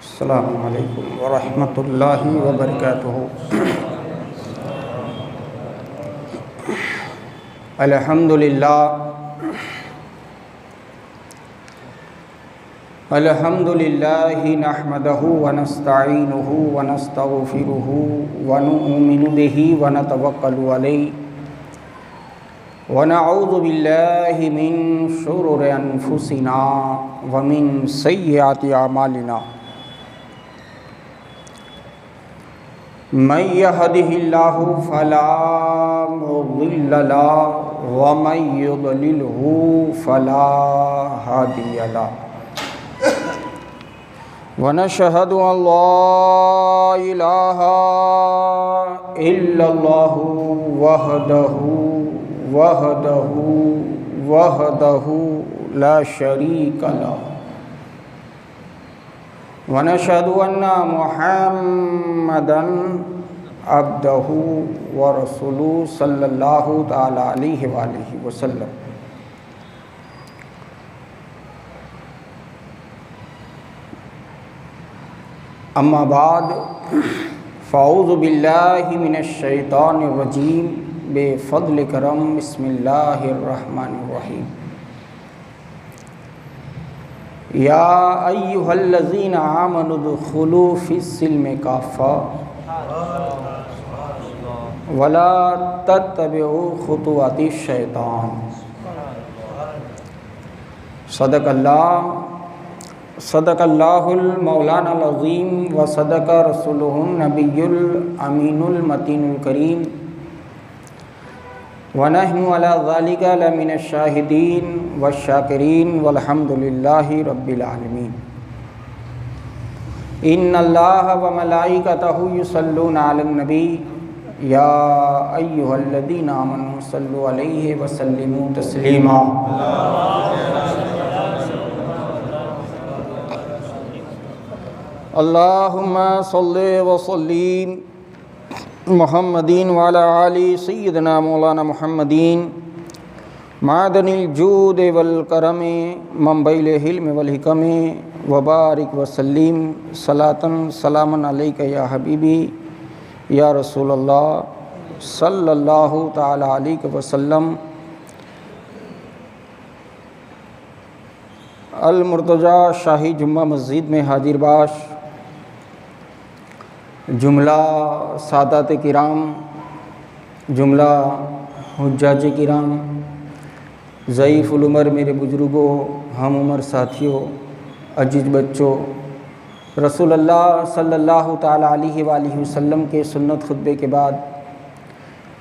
السلام علیکم ورحمۃ اللہ وبرکاتہ۔ الحمد للہ نحمدہ ونستعینہ ونستغفرہ ونؤمن بہ ونتوکل علیہ ونعوذ باللہ من شرور انفسنا ومن سیئات اعمالنا، من یہدہ اللہ فلا مضل لہ ومن یضللہ فلا ہادی لہ، ونشہد ان لا الہ الا اللہ وحدہ لا شریک لہ، ونشہد ان محمدا عبدہ ورسولہ صلی اللہ تعالی علیہ وآلہ وسلم۔ اما بعد فاعوذ باللہ من الشیطان الرجیم بفضل کرم بسم اللہ الرحمن الرحیم۔ یا ایہا الذین آمنوا ادخلوا فی السلم کافۃ ولا تتبعوا خطوات الشیطان۔ صدق اللہ المولانا العظیم وصدق رسولہ النبی الامین المتین الکریم، ونحن علی ذلک لمن الشاہدین والشاکرین والحمد للہ رب العالمین۔ ان اللہ وملائکتہ یصلون علی النبی یا ایہا الذین آمنوا صلوا علیہ وسلموا تسلیما۔ اللہم صلی وسلم محمدین وعلی آل سیدنا مولانا محمدین معدن الجود والکرم منبع العلم والحکم، وبارک وسلم صلاۃ سلاما علیک یا حبیبی یا رسول اللہ صلی اللہ تعالی علیہ وسلم۔ المرتضی شاہی جمعہ مسجد میں حاضر باش جملہ سادات کرام، جملہ حجاج کرام، ضعیف العمر میرے بزرگوں، ہم عمر ساتھیوں، عزیز بچوں، رسول اللہ صلی اللہ تعالی علیہ وآلہ وسلم کے سنت خطبے کے بعد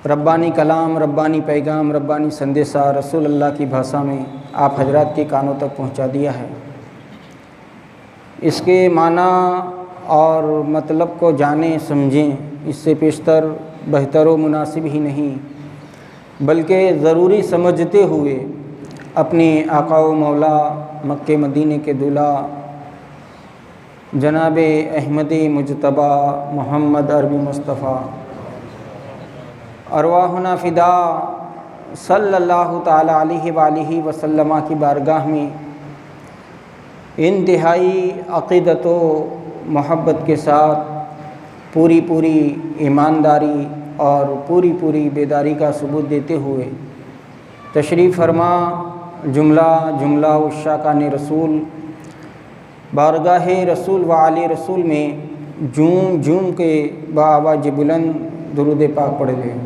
ربانی کلام، ربانی پیغام، ربانی سندیسہ رسول اللہ کی بھاشا میں آپ حضرات کے کانوں تک پہنچا دیا ہے۔ اس کے معنی اور مطلب کو جانیں سمجھیں، اس سے پیشتر بہتر و مناسب ہی نہیں، بلکہ ضروری سمجھتے ہوئے اپنے آقا و مولا مکہ مدینے کے دولہ جناب احمد مجتبیٰ محمد عربی مصطفیٰ ارواحنا فدا صلی اللہ تعالی علیہ وآلہ وسلم کی بارگاہ میں انتہائی عقیدت و محبت کے ساتھ پوری ایمانداری اور پوری بیداری کا ثبوت دیتے ہوئے تشریف فرما جملہ عشاقان رسول بارگاہ رسول و آل رسول میں جھوم کے بآواز بلند درود پاک پڑھ لیں۔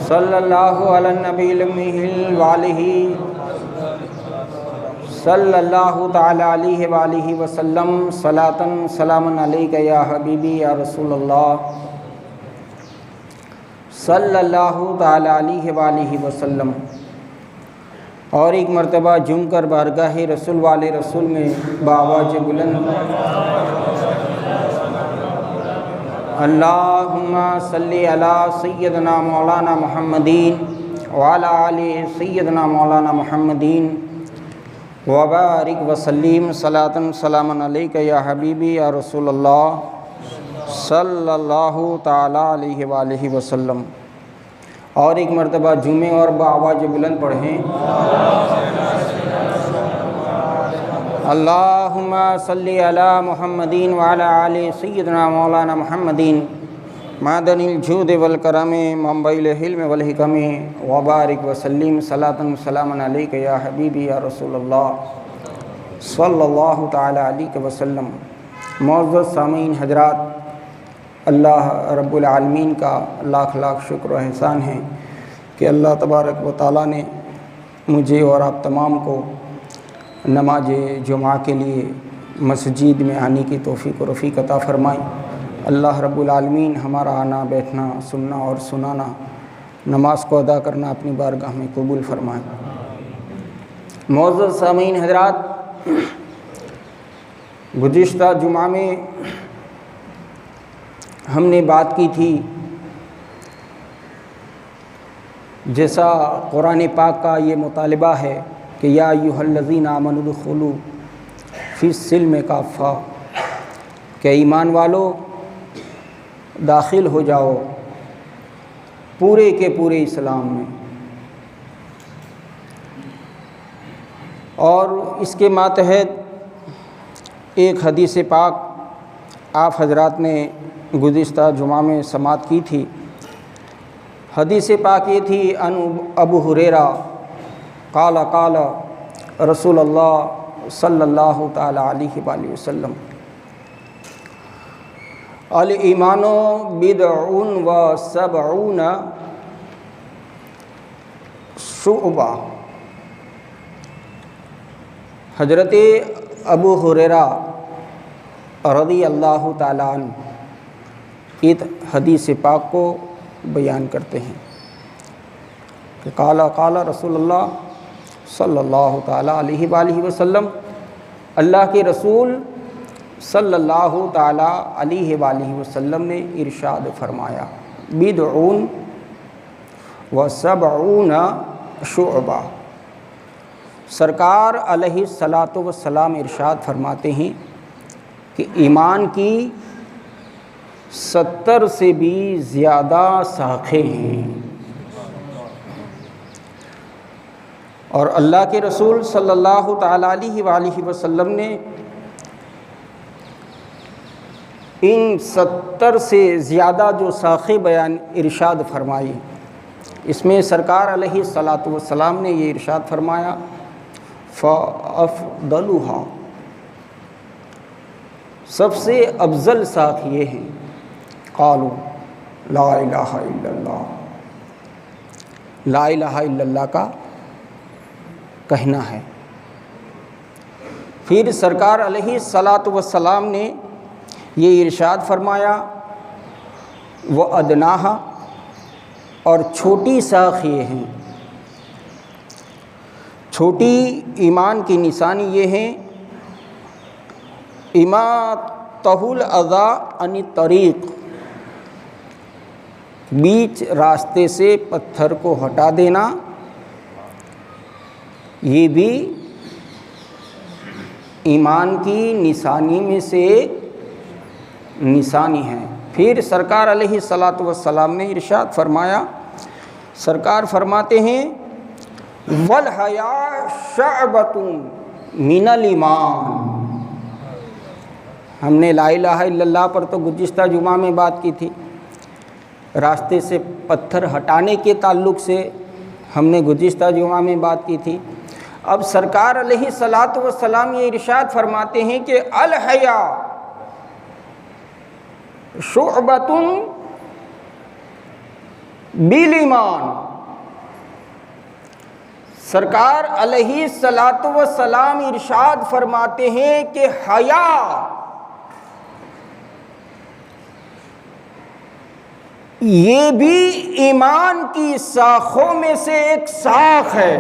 صلی اللہ علی النبی الامہ وآلہ صلی اللہ تعالی علیہ وآلہ وسلم، صلاۃ سلاما علیک یا حبیبی یا رسول اللہ صلی اللہ تعالی علیہ وآلہ وسلم۔ اور ایک مرتبہ جم کر بارگاہ رسول والے رسول میں بآواز بلند اللہم صلی علی سیدنا مولانا محمدین وعلی آل سیدنا مولانا محمدین، وبارک وسلم صلاۃ سلاما علیک یا حبیبی یا رسول اللہ صلی اللہ تعالی علیہ وآلہ وسلم۔ اور ایک مرتبہ جمعے اور بآواز بلند پڑھیں اللہم صلی علی محمدین وعلی آل سیدنا مولانا محمدین معدن الجود والکرم منبع الحلم والحکم وبارک وسلم صلاۃ وسلاما علیک یا حبیبی یا رسول اللہ صلی اللہ تعالی علیہ وسلم۔ معزز سامعین حضرات، اللہ رب العالمین کا لاکھ لاکھ شکر و احسان ہے کہ اللہ تبارک و تعالیٰ نے مجھے اور آپ تمام کو نماز جمعہ کے لیے مسجد میں آنے کی توفیق و رفیق عطا فرمائی۔ اللہ رب العالمین ہمارا آنا، بیٹھنا، سننا اور سنانا، نماز کو ادا کرنا اپنی بارگاہ میں قبول فرمائے۔ معزز سامعین حضرات، گزشتہ جمعہ میں ہم نے بات کی تھی، جیسا قرآن پاک کا یہ مطالبہ ہے کہ یا ایھا الذین آمنوا ادخلوا فی السلم کافہ، کہ ایمان والو داخل ہو جاؤ پورے کے پورے اسلام میں۔ اور اس کے ماتحت ایک حدیث پاک آپ حضرات نے گزشتہ جمعہ میں سماعت کی تھی۔ حدیث پاک یہ تھی، ان ابو ہریرہ قال قال رسول اللہ صلی اللہ تعالی علیہ وآلہ وسلم الایمان بضع و سبعون شعبہ۔ حضرت ابو ہریرہ رضی اللہ تعالیٰ عنہ اس حدیث پاک کو بیان کرتے ہیں کہ قال قال رسول اللہ صلی اللہ تعالیٰ علیہ وآلہ وسلم، اللہ کے رسول صلی اللہ تعالیٰ علیہ وآلہ وسلم نے ارشاد فرمایا، بضع و سبعون شعبہ۔ سرکار علیہ الصلاۃ والسلام ارشاد فرماتے ہیں کہ ایمان کی 70 سے بھی زیادہ شاخیں ہیں، اور اللہ کے رسول صلی اللہ تعالیٰ علیہ وآلہ وسلم نے ان 70 سے زیادہ جو شاخیں بیان ارشاد فرمائی، اس میں سرکار علیہ الصلاۃ والسلام نے یہ ارشاد فرمایا، فَأَفْضَلُهَا، سب سے افضل شاخ یہ ہیں، قالوا لا الہ الا اللہ، لا الہ الا اللہ کا کہنا ہے۔ پھر سرکار علیہ الصلاۃ والسلام نے یہ ارشاد فرمایا، وَأَدْنَاهَا، اور چھوٹی شاخ یہ ہیں، چھوٹی ایمان کی نشانی یہ ہیں، اِمَاطَةُ الْأَذَىٰ عَنِ الطَّرِیق، بیچ راستے سے پتھر کو ہٹا دینا، یہ بھی ایمان کی نشانی میں سے ایک نشانی ہے۔ پھر سرکار علیہ الصلاۃ والسلام نے ارشاد فرمایا، سرکار فرماتے ہیں، وَالْحَیَاءُ شُعْبَةٌ مِنَ الْایمان۔ ہم نے لا الہ الا اللہ پر تو گزشتہ جمعہ میں بات کی تھی، راستے سے پتھر ہٹانے کے تعلق سے ہم نے گزشتہ جمعہ میں بات کی تھی۔ اب سرکار علیہ الصلاۃ والسلام یہ ارشاد فرماتے ہیں کہ الحیاء شعبۃ بالایمان۔ سرکار علیہ الصلاۃ والسلام ارشاد فرماتے ہیں کہ حیا یہ بھی ایمان کی شاخوں میں سے ایک شاخ ہے۔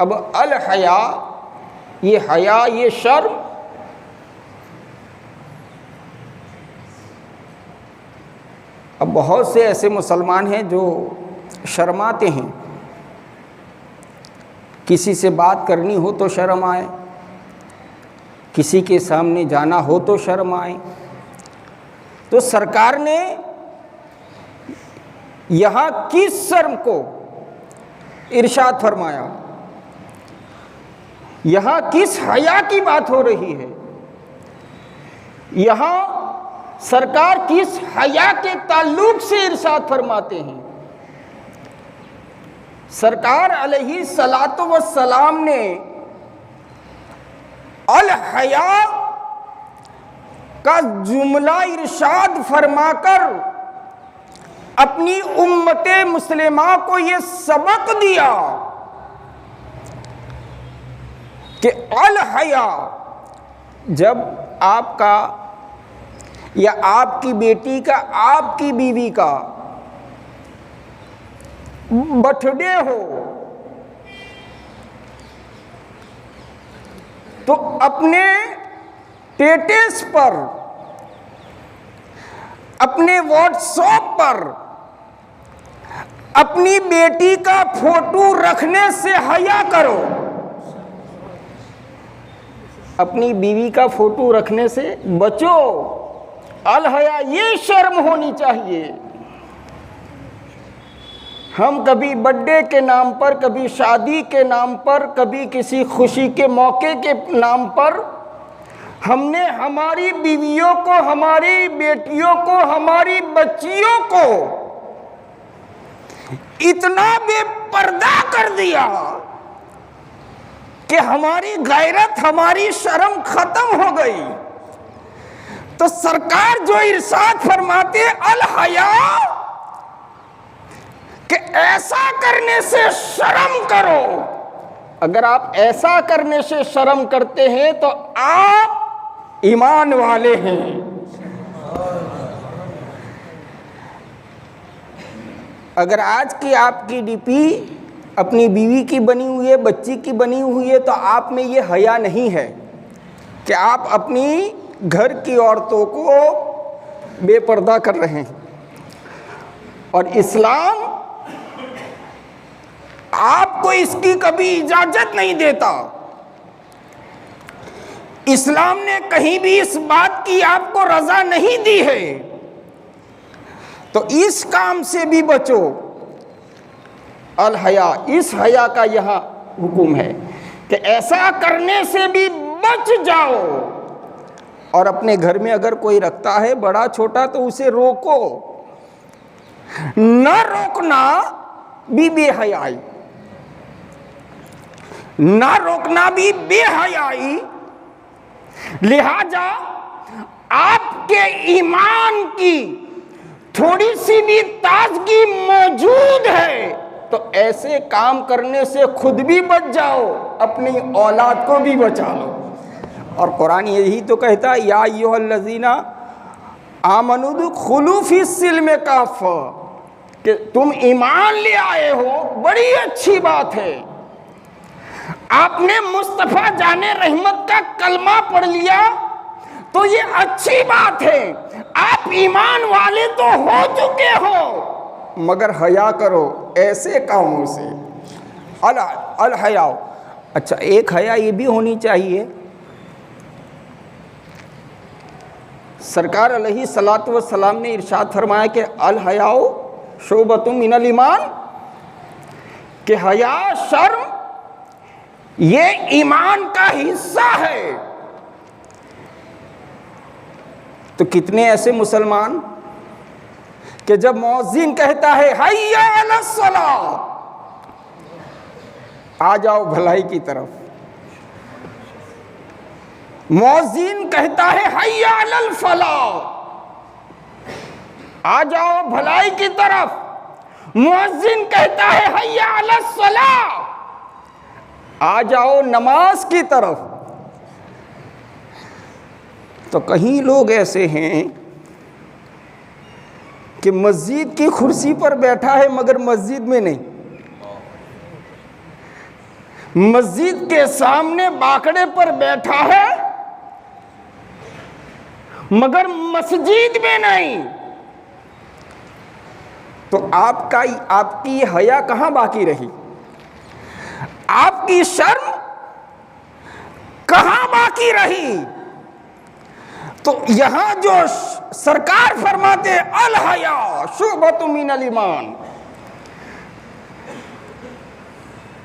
اب الحیا، یہ حیا، یہ شرم، اب بہت سے ایسے مسلمان ہیں جو شرماتے ہیں، کسی سے بات کرنی ہو تو شرم آئے، کسی کے سامنے جانا ہو تو شرم آئے۔ تو سرکار نے یہاں کس شرم کو ارشاد فرمایا؟ یہاں کس حیا کی بات ہو رہی ہے؟ یہاں سرکار کس حیا کے تعلق سے ارشاد فرماتے ہیں؟ سرکار علیہ الصلاۃ والسلام نے الحیا کا جملہ ارشاد فرما کر اپنی امت مسلمہ کو یہ سبق دیا کہ الحیا، جب آپ کا یا آپ کی بیٹی کا، آپ کی بیوی کا برتھ ڈے ہو تو اپنے اسٹیٹس پر، اپنے واٹس ایپ پر اپنی بیٹی کا فوٹو رکھنے سے حیا کرو، اپنی بیوی کا فوٹو رکھنے سے بچو۔ الحیا، یہ شرم ہونی چاہیے۔ ہم کبھی برتھ ڈے کے نام پر، کبھی شادی کے نام پر، کبھی کسی خوشی کے موقع کے نام پر ہم نے ہماری بیویوں کو، ہماری بیٹیوں کو، ہماری بچیوں کو اتنا بے پردہ کر دیا کہ ہماری غیرت، ہماری شرم ختم ہو گئی۔ تو سرکار جو ارشاد فرماتے الحیا کہ ایسا کرنے سے شرم کرو، اگر آپ ایسا کرنے سے شرم کرتے ہیں تو آپ ایمان والے ہیں۔ اگر آج کی آپ کی ڈی پی اپنی بیوی کی بنی ہوئی ہے، بچی کی بنی ہوئی ہے، تو آپ میں یہ حیا نہیں ہے کہ آپ اپنی گھر کی عورتوں کو بے پردہ کر رہے ہیں۔ اور اسلام آپ کو اس کی کبھی اجازت نہیں دیتا۔ اسلام نے کہیں بھی اس بات کی آپ کو رضا نہیں دی ہے، تو اس کام سے بھی بچو۔ الحیا، اس حیا کا یہاں حکم ہے کہ ایسا کرنے سے بھی بچ جاؤ۔ اور اپنے گھر میں اگر کوئی رکھتا ہے بڑا چھوٹا تو اسے روکو، نہ روکنا بھی بے حیائی، نہ روکنا بھی بے حیائی۔ لہذا آپ کے ایمان کی تھوڑی سی بھی تازگی موجود ہے تو ایسے کام کرنے سے خود بھی بچ جاؤ، اپنی اولاد کو بھی بچا لو۔ اور قرآن یہی تو کہتا ہے یا ایھا الذین آمنوا ادخلوا فی السلم کافہ، کہ تم ایمان لے آئے ہو، بڑی اچھی بات ہے۔ آپ نے مصطفیٰ جان رحمت کا کلمہ پڑھ لیا تو یہ اچھی بات ہے، آپ ایمان والے تو ہو چکے ہو، مگر حیا کرو ایسے کاموں سے۔ الحیا، اچھا ایک حیا یہ بھی ہونی چاہیے، سرکار علیہ الصلاۃ والسلام نے ارشاد فرمایا کہ الحیا شعبۃ من الایمان، کہ حیا، شرم یہ ایمان کا حصہ ہے۔ تو کتنے ایسے مسلمان کہ جب مؤذن کہتا ہے حی علی الصلاۃ، آ جاؤ بھلائی کی طرف، مؤذن کہتا ہے حی علی الفلاح، آ جاؤ بھلائی کی طرف، مؤذن کہتا ہے حی علی الصلاۃ، آ جاؤ نماز کی طرف۔ تو کہیں لوگ ایسے ہیں کہ مسجد کی کرسی پر بیٹھا ہے مگر مسجد میں نہیں، مسجد کے سامنے باکڑے پر بیٹھا ہے مگر مسجد میں نہیں۔ تو آپ کی حیا کہاں باقی رہی؟ آپ کی شرم کہاں باقی رہی؟ تو یہاں جو سرکار فرماتے الحیا شعبۃ من الایمان،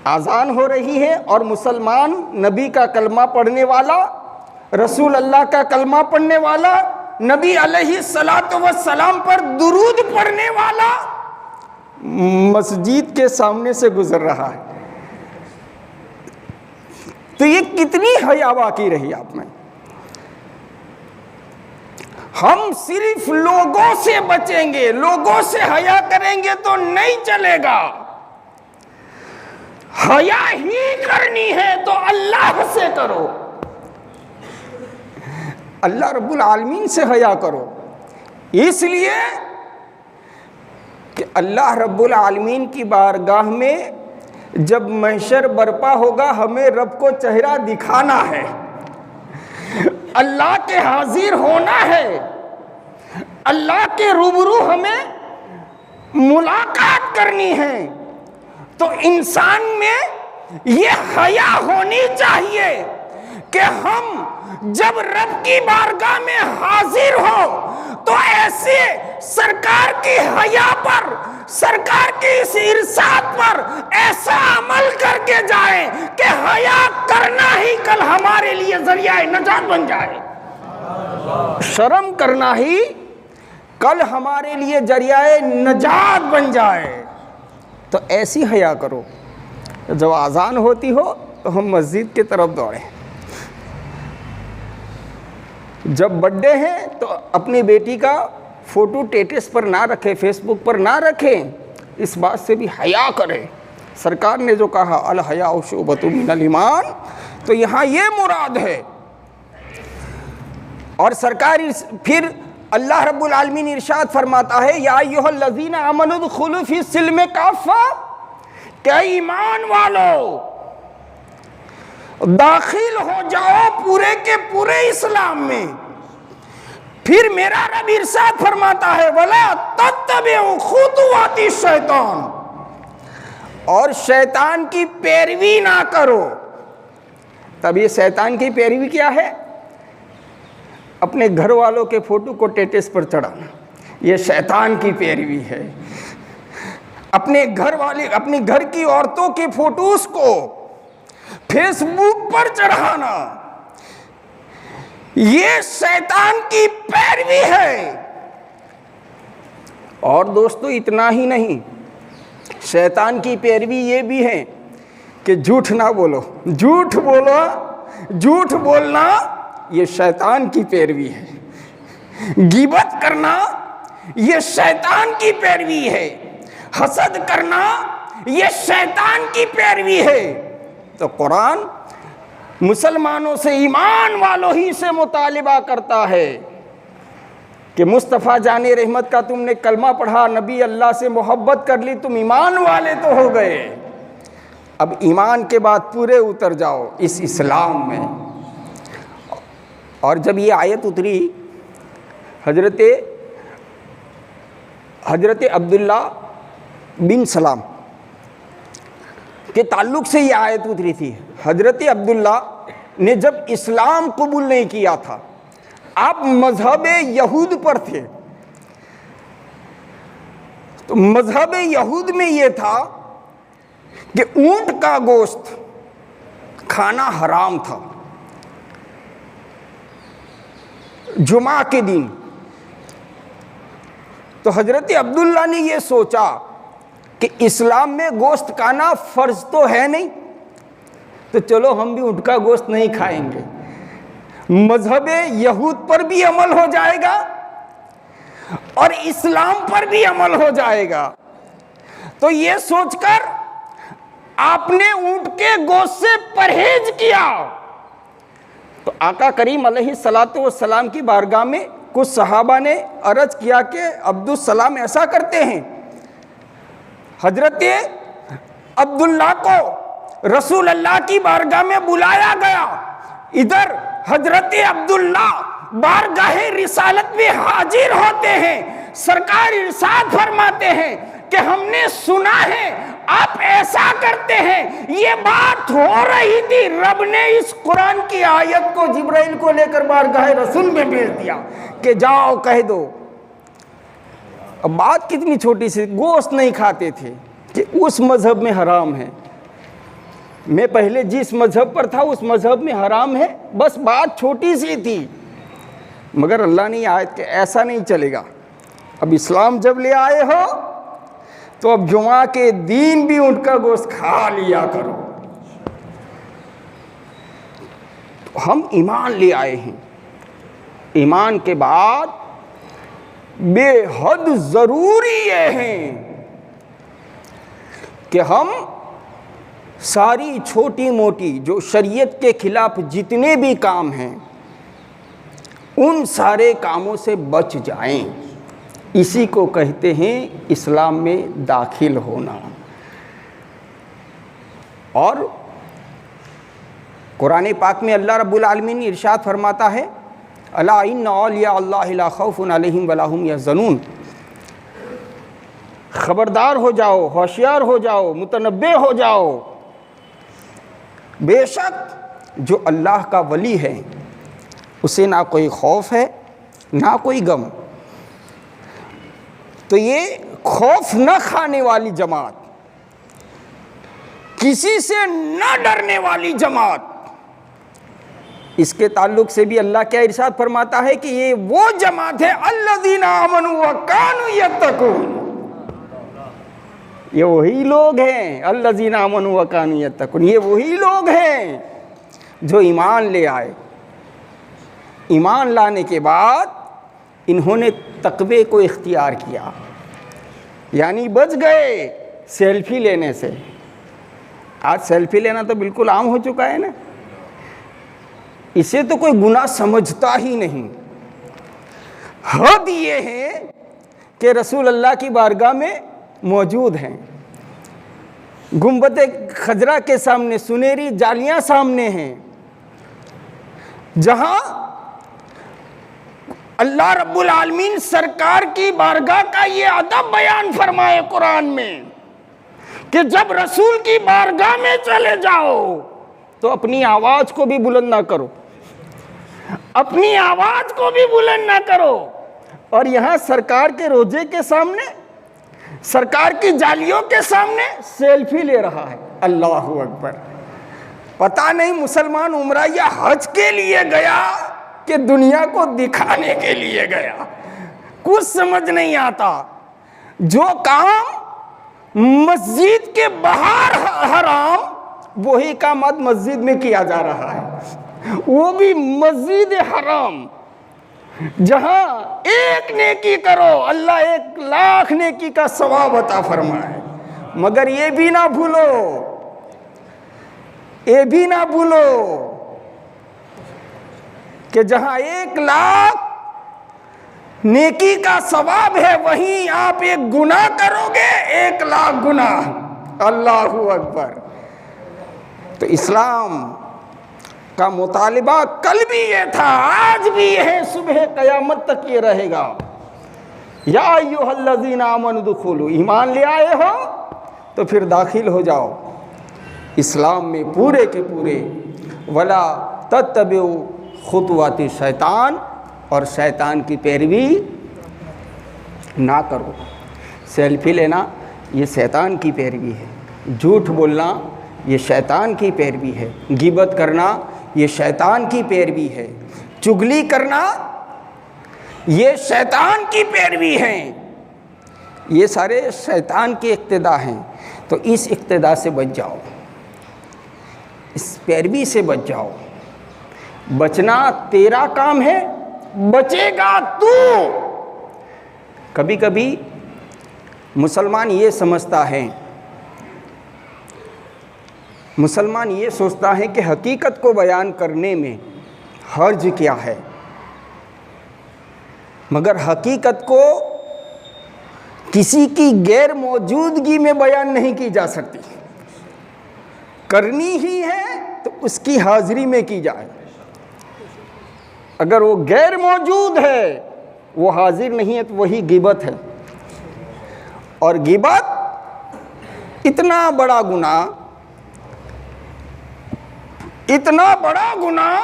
اذان ہو رہی ہے اور مسلمان نبی کا کلمہ پڑھنے والا، رسول اللہ کا کلمہ پڑھنے والا، نبی علیہ الصلاۃ والسلام پر درود پڑھنے والا مسجد کے سامنے سے گزر رہا ہے، تو یہ کتنی حیا باقی رہی آپ میں؟ ہم صرف لوگوں سے بچیں گے، لوگوں سے حیا کریں گے تو نہیں چلے گا، حیا ہی کرنی ہے تو اللہ سے کرو، اللہ رب العالمین سے حیا کرو، اس لیے کہ اللہ رب العالمین کی بارگاہ میں جب محشر برپا ہوگا ہمیں رب کو چہرہ دکھانا ہے، اللہ کے حاضر ہونا ہے، اللہ کے روبرو ہمیں ملاقات کرنی ہے، تو انسان میں یہ حیا ہونی چاہیے کہ ہم جب رب کی بارگاہ میں حاضر ہو تو ایسے سرکار کی حیا پر، سرکار کی اس ارشاد پر ایسا عمل کر کے جائیں کہ حیا کرنا ہی کل ہمارے لیے ذریعہ نجات بن جائے، شرم کرنا ہی کل ہمارے لیے ذریعہ نجات بن جائے۔ تو ایسی حیا کرو، جب اذان ہوتی ہو تو ہم مسجد کی طرف دوڑیں، جب برتھ ڈے ہے تو اپنی بیٹی کا فوٹو ٹیٹس پر نہ رکھیں، فیس بک پر نہ رکھیں، اس بات سے بھی حیا کریں۔ سرکار نے جو کہا الحیاء شعبۃ من الایمان، تو یہاں یہ مراد ہے۔ اور سرکار پھر اللہ رب العالمین ارشاد فرماتا ہے یا ایھا الذین آمنوا ادخلوا فی السلم کافہ، کہ ایمان والو داخل ہو جاؤ پورے کے پورے اسلام میں۔ پھر میرا رب ارشاد فرماتا ہے وَلَا تَتَّبِعُوا خُطُوَاتِ الشَّیطان، اور شیطان کی پیروی نہ کرو۔ تب یہ شیطان کی پیروی کیا ہے؟ اپنے گھر والوں کے فوٹو کو ٹیٹس پر چڑھانا، یہ شیطان کی پیروی ہے۔ اپنے گھر کی عورتوں کے فوٹوز کو فیس بک پر چڑھانا، یہ شیطان کی پیروی ہے۔ اور دوستو اتنا ہی نہیں، شیطان کی پیروی یہ بھی ہے کہ جھوٹ نہ بولو، جھوٹ بولنا یہ شیطان کی پیروی ہے، غیبت کرنا یہ شیطان کی پیروی ہے، حسد کرنا یہ شیطان کی پیروی ہے۔ تو قرآن مسلمانوں سے، ایمان والوں ہی سے مطالبہ کرتا ہے کہ مصطفیٰ جان رحمت کا تم نے کلمہ پڑھا، نبی اللہ سے محبت کر لی، تم ایمان والے تو ہو گئے، اب ایمان کے بعد پورے اتر جاؤ اس اسلام میں۔ اور جب یہ آیت اتری حضرت عبداللہ بن سلام کے تعلق سے یہ آیت اتری تھی۔ حضرت عبداللہ نے جب اسلام قبول نہیں کیا تھا، آپ مذہب یہود پر تھے، تو مذہب یہود میں یہ تھا کہ اونٹ کا گوشت کھانا حرام تھا جمعہ کے دن۔ تو حضرت عبداللہ نے یہ سوچا کہ اسلام میں گوشت کھانا فرض تو ہے نہیں، تو چلو ہم بھی اونٹ کا گوشت نہیں کھائیں گے، مذہب یہود پر بھی عمل ہو جائے گا اور اسلام پر بھی عمل ہو جائے گا۔ تو یہ سوچ کر آپ نے اونٹ کے گوشت سے پرہیز کیا۔ تو آقا کریم علیہ الصلاۃ والسلام کی بارگاہ میں کچھ صحابہ نے عرض کیا کہ عبدالسلام ایسا کرتے ہیں۔ حضرت عبداللہ کو رسول اللہ کی بارگاہ میں بلایا گیا، ادھر حضرت عبداللہ بارگاہ رسالت میں حاضر ہوتے ہیں، سرکار ارشاد فرماتے ہیں کہ ہم نے سنا ہے آپ ایسا کرتے ہیں۔ یہ بات ہو رہی تھی، رب نے اس قرآن کی آیت کو جبرائیل کو لے کر بارگاہ رسول میں بھیج دیا کہ جاؤ کہہ دو۔ اب بات کتنی چھوٹی سی، گوشت نہیں کھاتے تھے کہ اس مذہب میں حرام ہے، میں پہلے جس مذہب پر تھا اس مذہب میں حرام ہے، بس بات چھوٹی سی تھی، مگر اللہ نے آیت کہ ایسا نہیں چلے گا، اب اسلام جب لے آئے ہو تو اب جمعہ کے دین بھی اونٹ کا گوشت کھا لیا کرو۔ تو ہم ایمان لے آئے ہیں، ایمان کے بعد بے حد ضروری یہ ہے کہ ہم ساری چھوٹی موٹی جو شریعت کے خلاف جتنے بھی کام ہیں ان سارے کاموں سے بچ جائیں۔ اسی کو کہتے ہیں اسلام میں داخل ہونا۔ اور قرآن پاک میں اللہ رب العالمین ارشاد فرماتا ہے الا ان اولیاء اللہ لا خوف علیہم ولا هم یحزنون، خبردار ہو جاؤ، ہوشیار ہو جاؤ، متنبہ ہو جاؤ، بے شک جو اللہ کا ولی ہے اسے نہ کوئی خوف ہے نہ کوئی غم۔ تو یہ خوف نہ کھانے والی جماعت، کسی سے نہ ڈرنے والی جماعت، اس کے تعلق سے بھی اللہ کیا ارشاد فرماتا ہے کہ یہ وہ جماعت ہے الذین آمنوا وکانوا یتقون، یہ وہی لوگ ہیں الذین آمنوا وکانوا یتقون، یہ وہی لوگ ہیں جو ایمان لے آئے۔ ایمان لانے کے بعد انہوں نے تقوی کو اختیار کیا، یعنی بچ گئے سیلفی لینے سے۔ آج سیلفی لینا تو بالکل عام ہو چکا ہے نا، اسے تو کوئی گناہ سمجھتا ہی نہیں۔ حد یہ ہے کہ رسول اللہ کی بارگاہ میں موجود ہیں، گنبد خضرا کے سامنے سنہری جالیاں سامنے ہیں، جہاں اللہ رب العالمین سرکار کی بارگاہ کا یہ ادب بیان فرمائے قرآن میں کہ جب رسول کی بارگاہ میں چلے جاؤ تو اپنی آواز کو بھی بلند نہ کرو، اپنی آواز کو بھی بلند نہ کرو۔ اور یہاں سرکار کے روضے کے سامنے، سرکار کی جالیوں کے سامنے سیلفی لے رہا ہے۔ اللہ اکبر! پتہ نہیں مسلمان عمرہ یا حج کے لیے گیا کہ دنیا کو دکھانے کے لیے گیا، کچھ سمجھ نہیں آتا۔ جو کام مسجد کے باہر حرام، وہی کام آج مسجد میں کیا جا رہا ہے، وہ بھی مسجد حرام، جہاں ایک نیکی کرو اللہ 1,00,000 نیکی کا ثواب عطا فرمائے۔ مگر یہ بھی نہ بھولو، یہ بھی نہ بھولو کہ جہاں 1,00,000 نیکی کا ثواب ہے وہیں آپ ایک گناہ کرو گے 1,00,000 گناہ۔ اللہ اکبر! تو اسلام کا مطالبہ کل بھی یہ تھا، آج بھی یہ ہے، صبح قیامت تک یہ رہے گا۔ یا ایھا الذین آمنوا ادخلوا، ایمان لے آئے ہو تو پھر داخل ہو جاؤ اسلام میں پورے کے پورے۔ ولا تتبعوا خطوات شیطان، اور شیطان کی پیروی نہ کرو۔ سیلفی لینا یہ شیطان کی پیروی ہے، جھوٹ بولنا یہ شیطان کی پیروی ہے، غیبت کرنا یہ شیطان کی پیروی ہے، چغلی کرنا یہ شیطان کی پیروی ہے، یہ سارے شیطان کے اقتداء ہیں۔ تو اس اقتداء سے بچ جاؤ، اس پیروی سے بچ جاؤ۔ بچنا تیرا کام ہے، بچے گا تو۔ کبھی کبھی مسلمان یہ سمجھتا ہے، مسلمان یہ سوچتا ہے کہ حقیقت کو بیان کرنے میں حرج کیا ہے، مگر حقیقت کو کسی کی غیر موجودگی میں بیان نہیں کی جا سکتی، کرنی ہی ہے تو اس کی حاضری میں کی جائے۔ اگر وہ غیر موجود ہے، وہ حاضر نہیں ہے، تو وہی غیبت ہے۔ اور غیبت اتنا بڑا گناہ، اتنا بڑا گناہ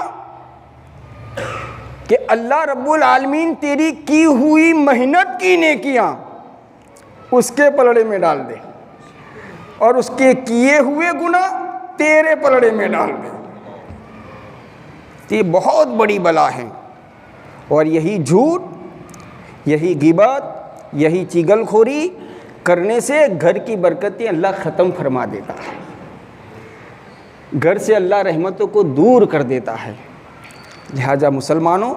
کہ اللہ رب العالمین تیری کی ہوئی محنت کی نیکیاں اس کے پلڑے میں ڈال دے، اور اس کے کیے ہوئے گناہ تیرے پلڑے میں ڈال دے۔ یہ بہت بڑی بلا ہے، اور یہی جھوٹ، یہی غیبت، یہی چگل خوری کرنے سے گھر کی برکتیں اللہ ختم فرما دیتا ہے، گھر سے اللہ رحمتوں کو دور کر دیتا ہے۔ لہٰذا مسلمانوں،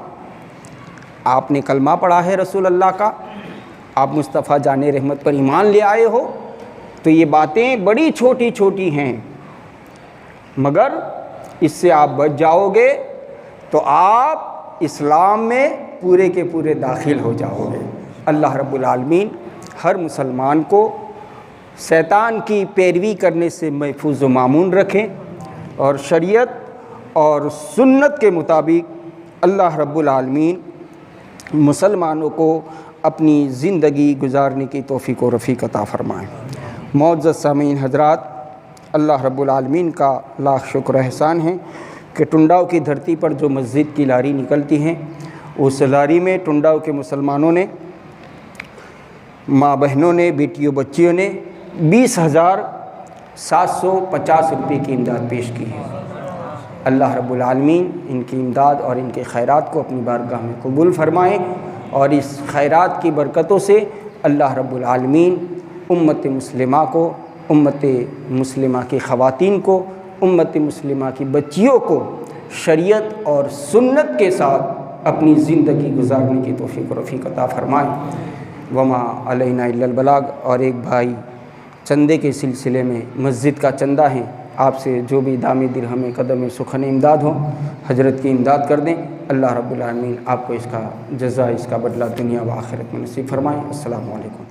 آپ نے کلمہ پڑھا ہے رسول اللہ کا، آپ مصطفیٰ جان رحمت پر ایمان لے آئے ہو، تو یہ باتیں بڑی چھوٹی چھوٹی ہیں، مگر اس سے آپ بچ جاؤ گے تو آپ اسلام میں پورے کے پورے داخل ہو جاؤ گے۔ اللہ رب العالمین ہر مسلمان کو شیطان کی پیروی کرنے سے محفوظ و مامون رکھیں، اور شریعت اور سنت کے مطابق اللہ رب العالمین مسلمانوں کو اپنی زندگی گزارنے کی توفیق و رفیق عطا فرمائیں۔ معزز سامعین حضرات، اللہ رب العالمین کا لاکھ شکر و احسان ہے کہ ٹنڈاؤ کی دھرتی پر جو مسجد کی لاری نکلتی ہیں، اس لاری میں ٹنڈاؤ کے مسلمانوں نے، ماں بہنوں نے، بیٹیوں بچیوں نے 20,750 روپے کی امداد پیش کی ہے۔ اللہ رب العالمین ان کی امداد اور ان کے خیرات کو اپنی بارگاہ میں قبول فرمائیں، اور اس خیرات کی برکتوں سے اللہ رب العالمین امت مسلمہ کو، امت مسلمہ کی خواتین کو، امت مسلمہ کی بچیوں کو شریعت اور سنت کے ساتھ اپنی زندگی گزارنے کی توفیق و رفیق عطا فرمائیں۔ وما علینا الا البلاغ۔ اور ایک بھائی چندے کے سلسلے میں مسجد کا چندہ ہے، آپ سے جو بھی دام درہم قدم سخن امداد ہو، حضرت کی امداد کر دیں۔ اللہ رب العالمین آپ کو اس کا جزا، اس کا بدلہ دنیا و آخرت میں نصیب فرمائیں۔ السلام علیکم۔